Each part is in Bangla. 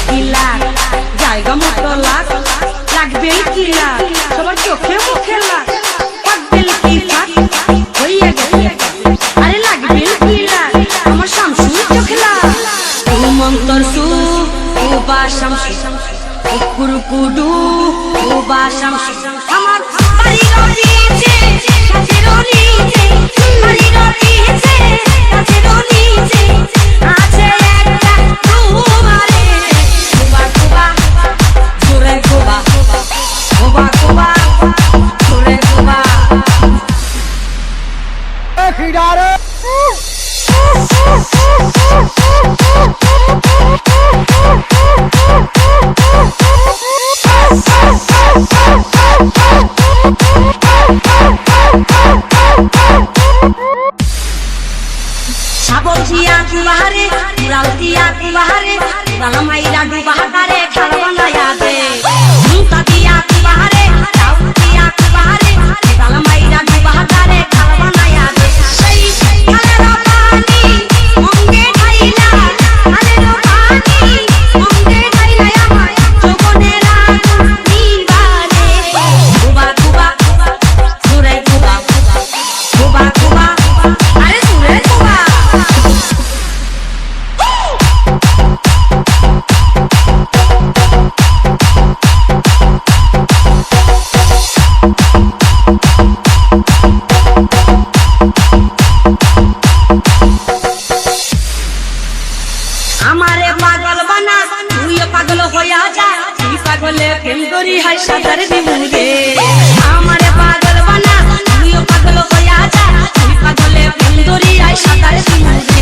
কিলা জায়গা মতো লাগ লাগবে কিলা সবার চোখে মুখে লাগ পাকবেল কি ফাক হইয়া গেছে আরে লাগবে কিলা আমার শামসুর চোখে লাগ ও মন্তর সু ও বা শামসু কুকুরকুডু ও বা শামসু আমার বাড়ি রনিছে সাথে রনিছে বাড়ি রনিছে সাথে রনিছে আছে একটা তোমারে কুবা কুবা জোরে কুবা কুবা কুবা জোরে কুবা খিডারে সাবজিয়া কুবারে উড়ালতিয়া কুবারে রালামাইরা ডুবাহারে খালবানায়া দে মুতাতিয়া কুবারে চাউতিয়া কুবারে রালামাইরা ডুবাহারে খালবানায়া দে সেই খালের পানি মঙ্গে খাইলা খালের পানি মঙ্গে খাইলা আমার জগনের নিবারে কুবা কুবা সুরে কুবা কুবা কুবা আরে সুরে কুবা আমারে পাগল বানা তুইও পাগল হইয়া যা তুই পাগলে প্রেম করি হাই সাদার দিমুরে আমারে পাগল বানা তুইও পাগল হইয়া যা তুই পাগলে প্রেম করি হাই সাদার দিমুরে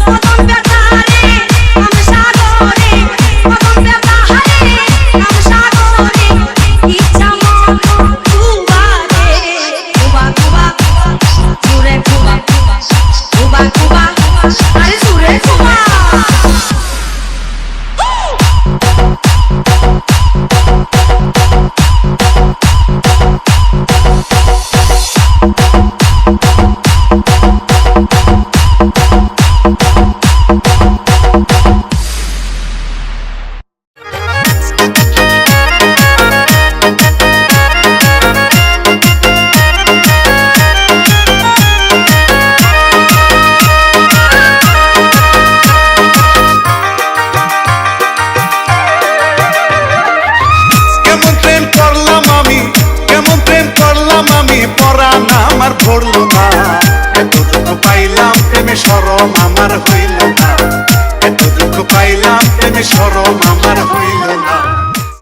কদম ব্যথারে আমি সাগরে কদম ব্যথারে আমি সাগরে ইচ্ছা মন কুবারে কুবা কুবা জুরে কুবা কুবা কুবা আরে জুরে কুবা পড়লো না এতটুকু পাইলাম প্রেমে শরম আমার হইল না এতটুকু পাইলাম প্রেমে শরম আমার হইল